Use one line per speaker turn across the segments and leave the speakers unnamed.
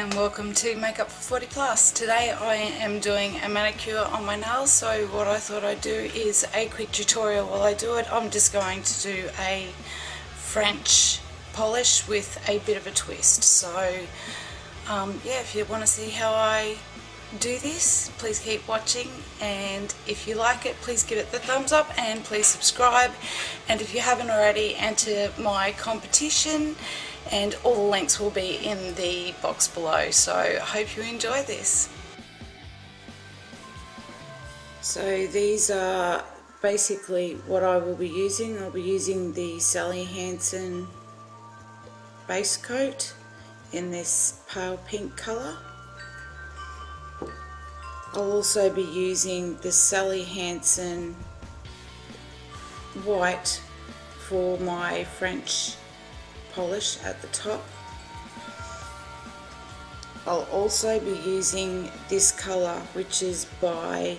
and welcome to Makeup for 40 Plus. Today I am doing a manicure on my nails, so what I thought I'd do is a quick tutorial. While I do it, I'm just going to do a French polish with a bit of a twist. So yeah, if you want to see how I do this, please keep watching, and if you like it, please give it the thumbs up and please subscribe, and if you haven't already, enter my competition, and all the links will be in the box below. So I hope you enjoy this. So these are basically what I will be using. I'll be using the Sally Hansen base coat in this pale pink colour. I'll also be using the Sally Hansen white for my French polish at the top. I'll also be using this colour, which is by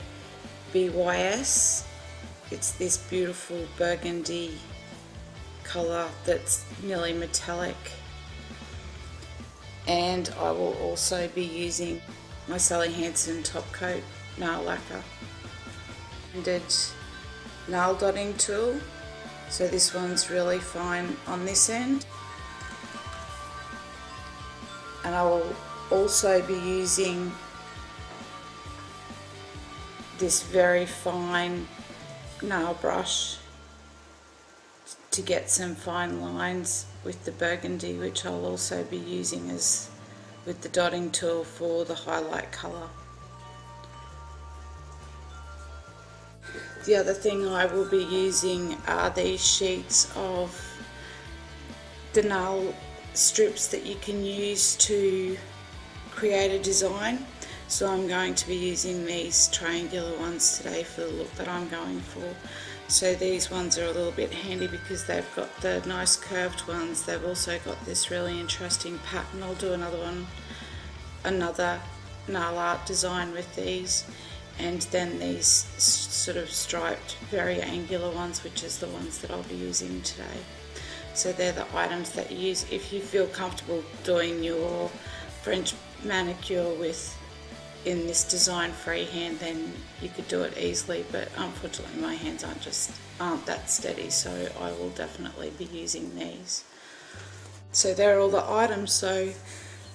BYS. It's this beautiful burgundy colour that's nearly metallic. And I will also be using my Sally Hansen top coat nail lacquer. Blended nail dotting tool, so this one's really fine on this end. And I will also be using this very fine nail brush to get some fine lines with the burgundy, which I'll also be using as with the dotting tool for the highlight colour. The other thing I will be using are these sheets of the nail strips that you can use to create a design. So I'm going to be using these triangular ones today for the look that I'm going for. So these ones are a little bit handy because they've got the nice curved ones. They've also got this really interesting pattern. I'll do another nail art design with these, and then these sort of striped, very angular ones, which is the ones that I'll be using today. So they're the items that you use if you feel comfortable doing your French manicure with in this design freehand. Then you could do it easily, but unfortunately my hands aren't that steady, so I will definitely be using these. So there are all the items. So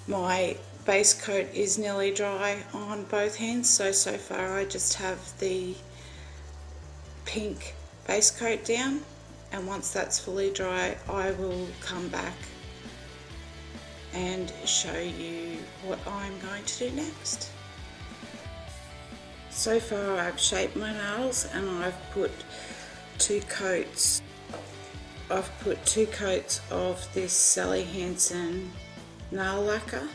my base coat is nearly dry on both hands, so far I just have the pink base coat down, and once that's fully dry I will come back and show you what I'm going to do next. So far I've shaped my nails and I've put two coats of this Sally Hansen nail lacquer.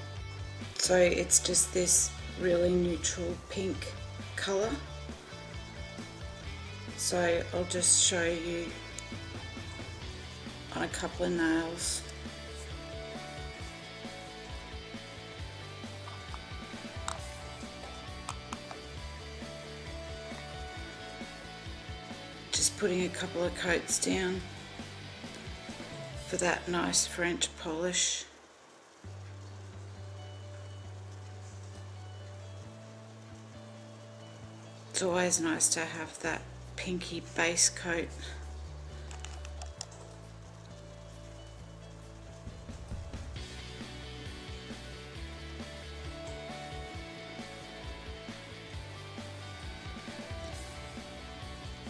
So it's just this really neutral pink colour. So I'll just show you on a couple of nails. Just putting a couple of coats down for that nice French polish. It's always nice to have that pinky base coat.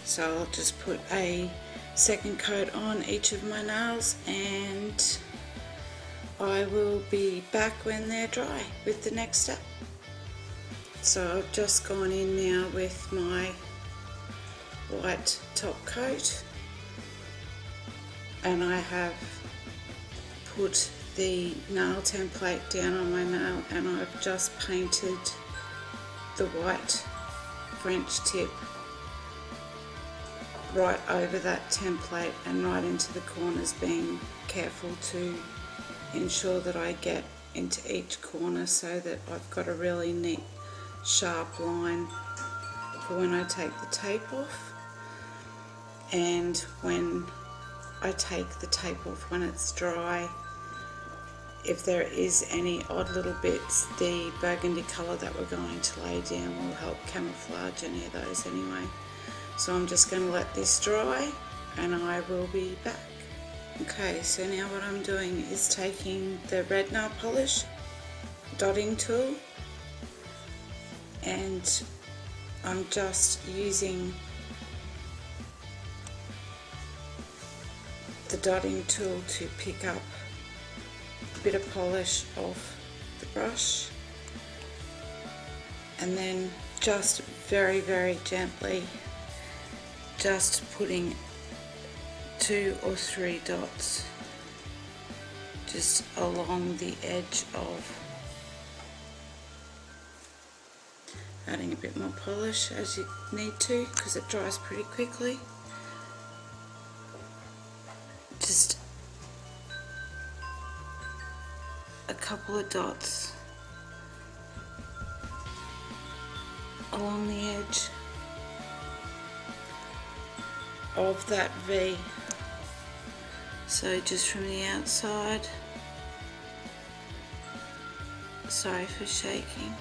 So I'll just put a second coat on each of my nails, and I will be back when they're dry with the next step. So I've just gone in now with my white top coat, and I have put the nail template down on my nail, and I've just painted the white French tip right over that template and right into the corners, being careful to ensure that I get into each corner so that I've got a really neat sharp line for when I take the tape off. And when I take the tape off, when it's dry, if there is any odd little bits, the burgundy colour that we're going to lay down will help camouflage any of those anyway. So I'm just going to let this dry and I will be back. Okay, so now what I'm doing is taking the red nail polish dotting tool, and I'm just using the dotting tool to pick up a bit of polish off the brush, and then just very, very gently just putting 2 or 3 dots just along the edge of, adding a bit more polish as you need to because it dries pretty quickly. Just a couple of dots along the edge of that V. So just from the outside, sorry for shaking.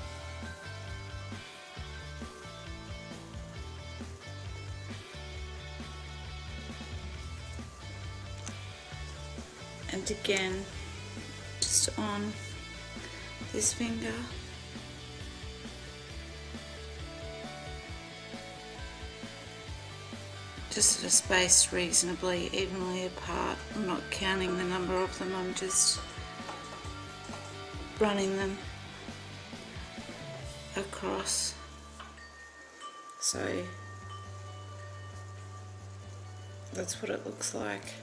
And again, just on this finger. Just at a space reasonably evenly apart. I'm not counting the number of them, I'm just running them across. So that's what it looks like.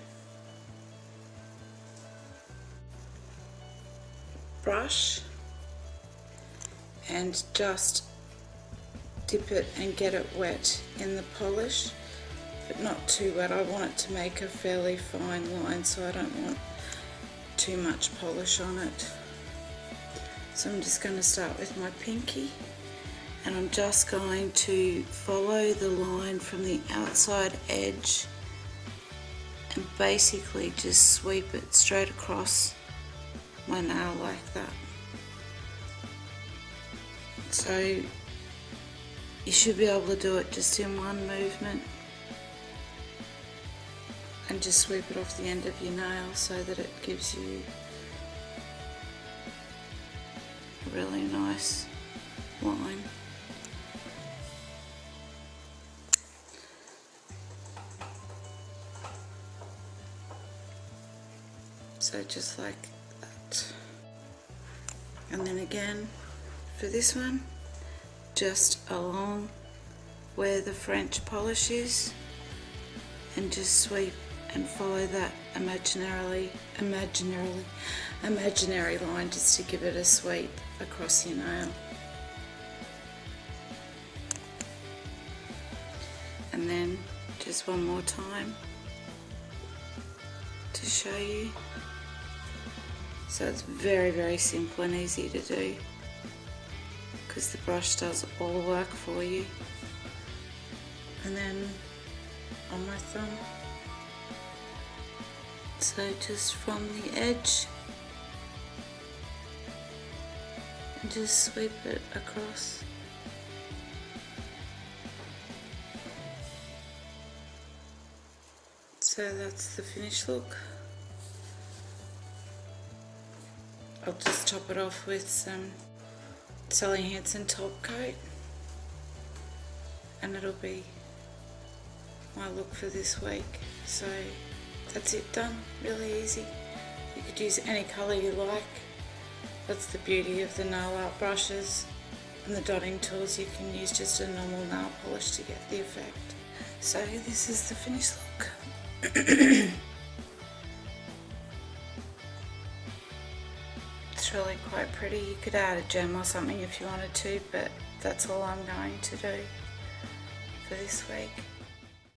Brush and just dip it and get it wet in the polish, but not too wet. I want it to make a fairly fine line, so I don't want too much polish on it. So I'm just going to start with my pinky, and I'm just going to follow the line from the outside edge and basically just sweep it straight across my nail like that. So you should be able to do it just in one movement and just sweep it off the end of your nail so that it gives you a really nice line. So just like that. And then again for this one, just along where the French polish is, and just sweep and follow that imaginary line just to give it a sweep across your nail. And then just one more time to show you. So it's very, very simple and easy to do because the brush does all the work for you. And then on my thumb, so just from the edge and just sweep it across. So that's the finished look. I'll just top it off with some Sally Hansen top coat, and it'll be my look for this week. So that's it, done. Really easy. You could use any colour you like. That's the beauty of the nail art brushes and the dotting tools. You can use just a normal nail polish to get the effect. So this is the finished look. It's really quite pretty. You could add a gem or something if you wanted to, but that's all I'm going to do for this week.